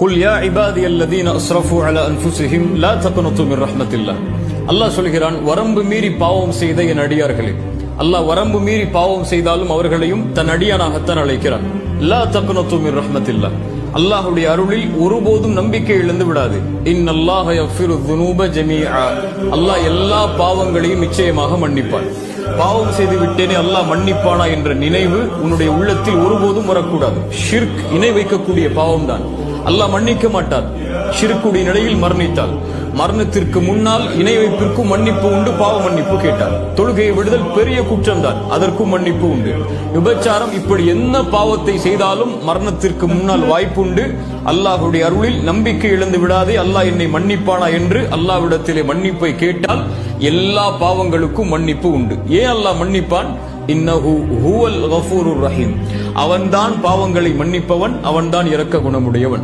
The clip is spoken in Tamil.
குல் யா இபாதியல்லதீன அஸ்ரஃபு அலா அன்ஃபுஸிஹிம் லா தக்னது மிர் ரஹ்மத்தில்லாஹ். அல்லாஹ் சொல்கிறான், வரம்பு மீறி பாவம் செய்த என் அடியார்களே. அல்லாஹ் வரம்பு மீறி பாவம் செய்தாலும் அவர்களையும் தன் அடியானாகத்தான் அழைக்கிறான். லா தக்னது மிர் ரஹ்மத்தில்லாஹ். அல்லாஹ்வுடைய அருளில் ஒருபோதும் நம்பிக்கை இழந்து விடாது. இன்னல்லாஹ யக்ஃபிரு ذுனூப ஜமீஆ. அல்லாஹ் எல்லா பாவங்களையும் நிச்சயமாக மன்னிப்பான். பாவம் செய்து விட்டேனே அல்லாஹ் மன்னிப்பானா என்ற நினைவு உன்னுடைய உள்ளத்தில் ஒருபோதும் வரக்கூடாது. ஷிர்க், இணை வைக்கக்கூடிய பாவம் தான். அல்லாஹ் மன்னிக்க மாட்டார். ஷிர்க்குடைய நிலையில் மரணித்தால், மரணத்திற்கு முன்னால் இணை வைப்பிற்கும் மன்னிப்பு உண்டு, பாவ மன்னிப்பு கேட்டார். தொழுகையை விடுதல் பெரிய குற்றம் தான், அதற்கும் மன்னிப்பு உண்டு. விபச்சாரம், இப்படி என்ன பாவத்தை செய்தாலும் மரணத்திற்கு முன்னால் வாய்ப்புண்டு. அல்லாஹ்வுடைய அருளில் நம்பிக்கை இழந்து விடாதே, அல்லாஹ் என்னை மன்னிப்பானா என்று அல்லாஹ்விடத்திலே மன்னிப்பை கேட்டால் எல்லா பாவங்களுக்கும் மன்னிப்பு உண்டு. ஏன் அல்லாஹ் மன்னிப்பான்? இன்னஹு ஹுவல் கஃபூருர் ரஹீம். அவன்தான் பாவங்களை மன்னிப்பவன், அவன்தான் இரக்க குணமுடையவன்.